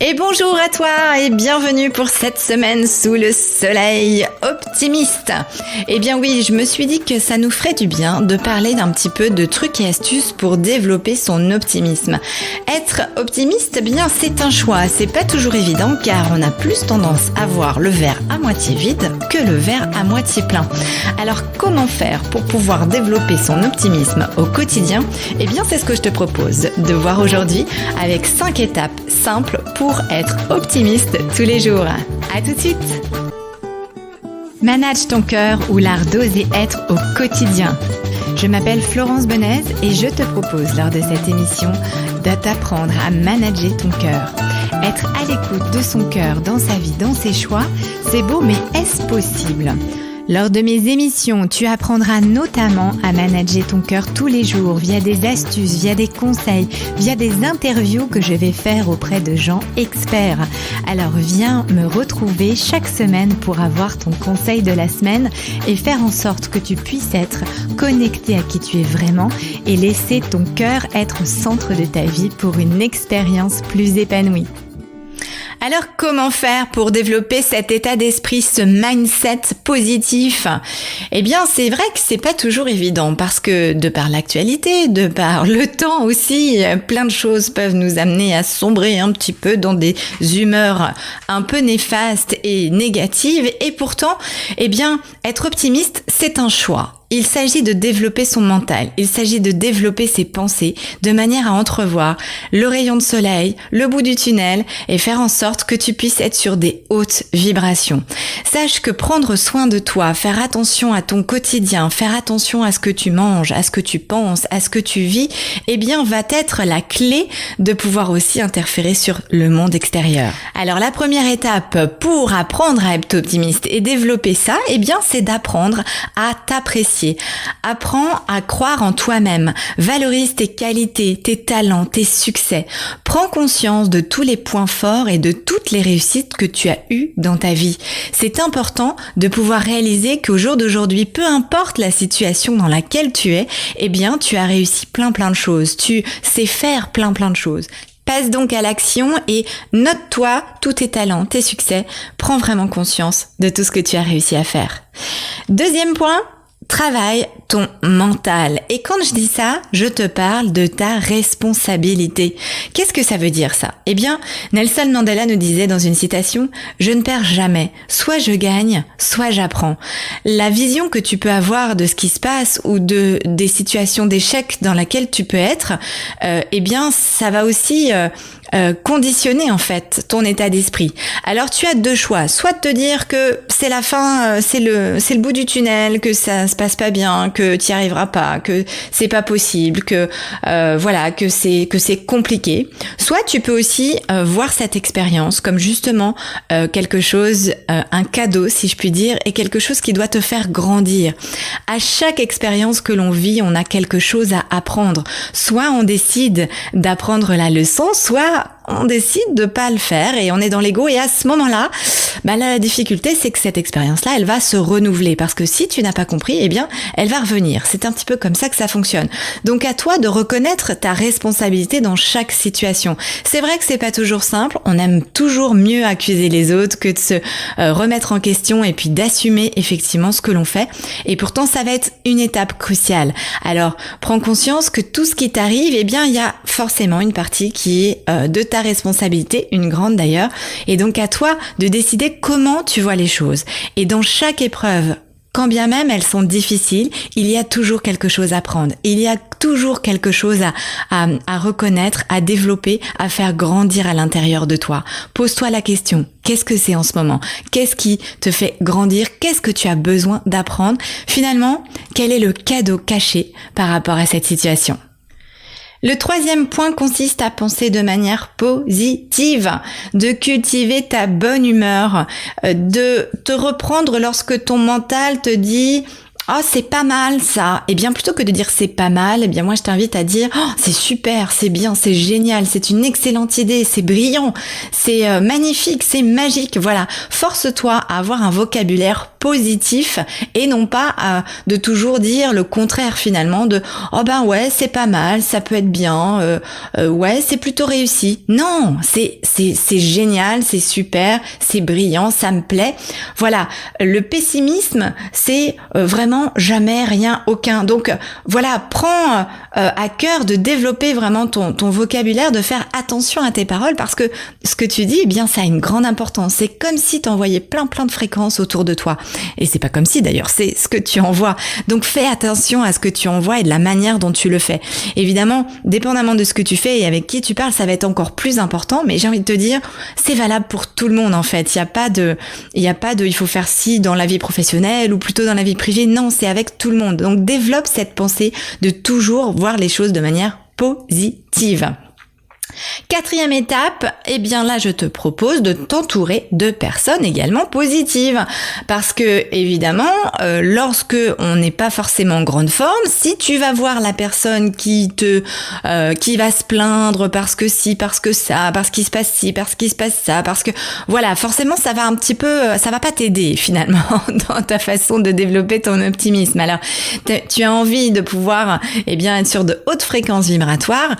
Et bonjour à toi et bienvenue pour cette semaine sous le soleil optimiste. Eh bien oui, je me suis dit que ça nous ferait du bien de parler d'un petit peu de trucs et astuces pour développer son optimisme. Être optimiste, eh bien c'est un choix, c'est pas toujours évident car on a plus tendance à voir le verre à moitié vide que le verre à moitié plein. Alors comment faire pour pouvoir développer son optimisme au quotidien? Eh bien c'est ce que je te propose de voir aujourd'hui avec 5 étapes simples pour être optimiste tous les jours. À tout de suite. Manage ton cœur ou l'art d'oser être au quotidien. Je m'appelle Florence Benez et je te propose lors de cette émission de t'apprendre à manager ton cœur. Être à l'écoute de son cœur dans sa vie, dans ses choix, c'est beau mais est-ce possible ? Lors de mes émissions, tu apprendras notamment à manager ton cœur tous les jours via des astuces, via des conseils, via des interviews que je vais faire auprès de gens experts. Alors viens me retrouver chaque semaine pour avoir ton conseil de la semaine et faire en sorte que tu puisses être connecté à qui tu es vraiment et laisser ton cœur être au centre de ta vie pour une expérience plus épanouie. Alors comment faire pour développer cet état d'esprit, ce mindset positif? Eh bien c'est vrai que c'est pas toujours évident parce que de par l'actualité, de par le temps aussi, plein de choses peuvent nous amener à sombrer un petit peu dans des humeurs un peu néfastes et négatives et pourtant, eh bien être optimiste c'est un choix. Il s'agit de développer son mental, il s'agit de développer ses pensées de manière à entrevoir le rayon de soleil, le bout du tunnel et faire en sorte que tu puisses être sur des hautes vibrations. Sache que prendre soin de toi, faire attention à ton quotidien, faire attention à ce que tu manges, à ce que tu penses, à ce que tu vis, eh bien va être la clé de pouvoir aussi interférer sur le monde extérieur. Alors la première étape pour apprendre à être optimiste et développer ça, eh bien c'est d'apprendre à t'apprécier. Apprends à croire en toi-même, valorise tes qualités, tes talents, tes succès. Prends conscience de tous les points forts et de toutes les réussites que tu as eues dans ta vie. C'est important de pouvoir réaliser qu'au jour d'aujourd'hui, peu importe la situation dans laquelle tu es, eh bien tu as réussi plein de choses. Tu sais faire plein de choses. Passe donc à l'action et note-toi tous tes talents, tes succès. Prends vraiment conscience de tout ce que tu as réussi à faire. Deuxième point, travaille ton mental. Et quand je dis ça, je te parle de ta responsabilité. Qu'est-ce que ça veut dire ça? Eh bien, Nelson Mandela nous disait dans une citation, « Je ne perds jamais. Soit je gagne, soit j'apprends. » La vision que tu peux avoir de ce qui se passe ou des situations d'échec dans lesquelles tu peux être, eh bien, ça va aussi conditionner en fait ton état d'esprit. Alors tu as deux choix, soit de te dire que c'est la fin, c'est le bout du tunnel, que ça se passe pas bien, que tu n'y arriveras pas, que c'est pas possible, que que c'est compliqué. Soit tu peux aussi voir cette expérience comme justement quelque chose, un cadeau si je puis dire, et quelque chose qui doit te faire grandir. À chaque expérience que l'on vit, on a quelque chose à apprendre. Soit on décide d'apprendre la leçon, soit on décide de pas le faire et on est dans l'ego et à ce moment-là, la difficulté c'est que cette expérience-là, elle va se renouveler parce que si tu n'as pas compris, eh bien, elle va revenir. C'est un petit peu comme ça que ça fonctionne. Donc à toi de reconnaître ta responsabilité dans chaque situation. C'est vrai que c'est pas toujours simple, on aime toujours mieux accuser les autres que de se remettre en question et puis d'assumer effectivement ce que l'on fait et pourtant ça va être une étape cruciale. Alors, prends conscience que tout ce qui t'arrive, eh bien, il y a forcément une partie qui est de ta responsabilité, une grande d'ailleurs, et donc à toi de décider comment tu vois les choses. Et dans chaque épreuve, quand bien même elles sont difficiles, il y a toujours quelque chose à prendre. Il y a toujours quelque chose à reconnaître, à développer, à faire grandir à l'intérieur de toi. Pose-toi la question, qu'est-ce que c'est en ce moment? Qu'est-ce qui te fait grandir? Qu'est-ce que tu as besoin d'apprendre? Finalement, quel est le cadeau caché par rapport à cette situation? Le troisième point consiste à penser de manière positive, de cultiver ta bonne humeur, de te reprendre lorsque ton mental te dit « Oh, c'est pas mal ça !» Eh bien, plutôt que de dire « c'est pas mal », eh bien moi je t'invite à dire « Oh, c'est super, c'est bien, c'est génial, c'est une excellente idée, c'est brillant, c'est magnifique, c'est magique !» Voilà, force-toi à avoir un vocabulaire positif et non pas de toujours dire le contraire finalement de oh ben ouais c'est pas mal, ça peut être bien, ouais c'est plutôt réussi. Non, c'est génial, c'est super, c'est brillant, ça me plaît. Voilà, le pessimisme c'est vraiment jamais, rien, aucun. Donc voilà, prends à cœur de développer vraiment ton vocabulaire, de faire attention à tes paroles parce que ce que tu dis, eh bien ça a une grande importance. C'est comme si tu envoyais plein de fréquences autour de toi. Et c'est pas comme si d'ailleurs, c'est ce que tu envoies. Donc fais attention à ce que tu envoies et de la manière dont tu le fais. Évidemment, dépendamment de ce que tu fais et avec qui tu parles, ça va être encore plus important, mais j'ai envie de te dire, c'est valable pour tout le monde en fait. Il y a pas de il faut faire ci dans la vie professionnelle ou plutôt dans la vie privée. Non, c'est avec tout le monde. Donc développe cette pensée de toujours voir les choses de manière positive. 4e étape, eh bien là je te propose de t'entourer de personnes également positives parce que évidemment lorsque on n'est pas forcément en grande forme, si tu vas voir la personne qui va se plaindre parce que ci, parce que ça, parce qu'il se passe ci, parce qu'il se passe ça, parce que voilà, forcément ça va pas t'aider finalement dans ta façon de développer ton optimisme. Alors tu as envie de pouvoir être sur de hautes fréquences vibratoires,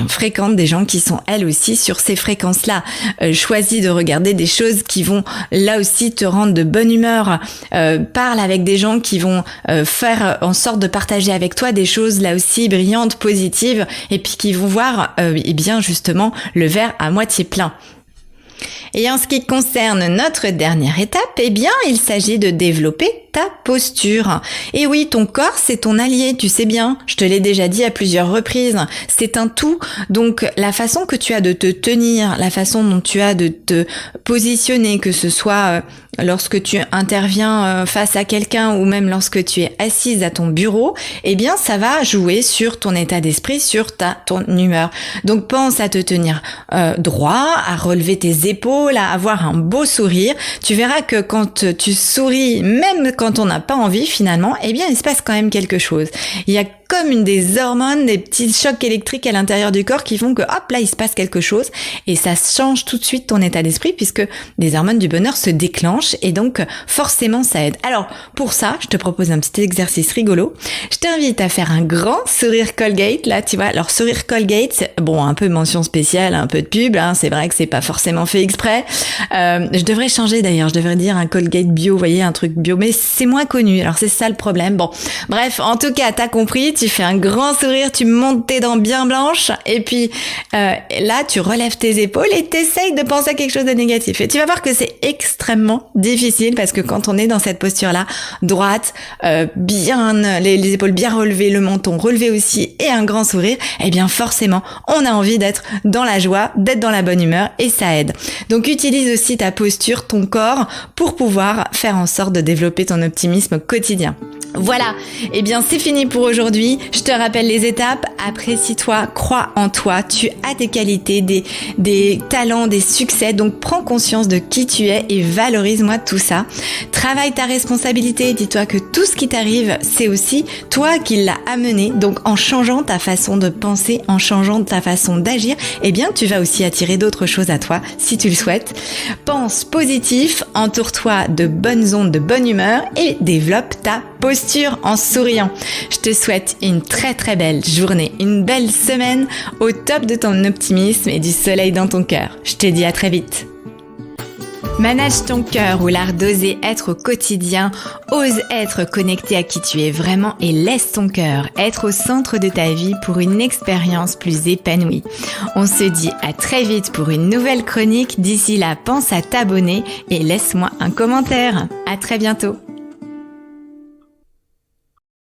fréquente des gens qui sont elles aussi sur ces fréquences-là. Choisis de regarder des choses qui vont là aussi te rendre de bonne humeur. Parle avec des gens qui vont faire en sorte de partager avec toi des choses là aussi brillantes, positives, et puis qui vont voir justement le verre à moitié plein. Et en ce qui concerne notre dernière étape, il s'agit de développer ta posture. Et oui, ton corps, c'est ton allié, tu sais bien. Je te l'ai déjà dit à plusieurs reprises. C'est un tout. Donc, la façon que tu as de te tenir, la façon dont tu as de te positionner, que ce soit lorsque tu interviens face à quelqu'un ou même lorsque tu es assise à ton bureau, ça va jouer sur ton état d'esprit, sur ton humeur. Donc, pense à te tenir droit, à relever tes épaules, à avoir un beau sourire. Tu verras que quand tu souris, même quand on n'a pas envie finalement, il se passe quand même quelque chose. Il y a comme des hormones, des petits chocs électriques à l'intérieur du corps qui font que hop là il se passe quelque chose et ça change tout de suite ton état d'esprit puisque des hormones du bonheur se déclenchent et donc forcément ça aide. Alors pour ça, je te propose un petit exercice rigolo. Je t'invite à faire un grand sourire Colgate là, tu vois. Alors sourire Colgate, un peu mention spéciale, un peu de pub, c'est vrai que c'est pas forcément fait exprès. Je devrais changer d'ailleurs, je devrais dire un Colgate bio, vous voyez, un truc bio, mais c'est moins connu. Alors c'est ça le problème. Bon, bref, en tout cas, t'as compris. Tu fais un grand sourire, tu montes tes dents bien blanches et puis là, tu relèves tes épaules et t'essayes de penser à quelque chose de négatif. Et tu vas voir que c'est extrêmement difficile parce que quand on est dans cette posture-là, droite, bien les épaules bien relevées, le menton relevé aussi et un grand sourire, forcément, on a envie d'être dans la joie, d'être dans la bonne humeur et ça aide. Donc utilise aussi ta posture, ton corps pour pouvoir faire en sorte de développer ton optimisme quotidien. Voilà, c'est fini pour aujourd'hui. Je te rappelle les étapes. Apprécie-toi, crois en toi. Tu as des qualités, des talents, des succès. Donc prends conscience de qui tu es et valorise-moi tout ça. Travaille ta responsabilité. Dis-toi que tout ce qui t'arrive, c'est aussi toi qui l'as amené. Donc en changeant ta façon de penser, en changeant ta façon d'agir, tu vas aussi attirer d'autres choses à toi si tu le souhaites. Pense positif, entoure-toi de bonnes ondes, de bonne humeur et développe ta posture en souriant. Je te souhaite une très très belle journée, une belle semaine au top de ton optimisme et du soleil dans ton cœur. Je te dis à très vite. Manage ton cœur ou l'art d'oser être au quotidien. Ose être connecté à qui tu es vraiment et laisse ton cœur être au centre de ta vie pour une expérience plus épanouie. On se dit à très vite pour une nouvelle chronique. D'ici là, pense à t'abonner et laisse-moi un commentaire. À très bientôt.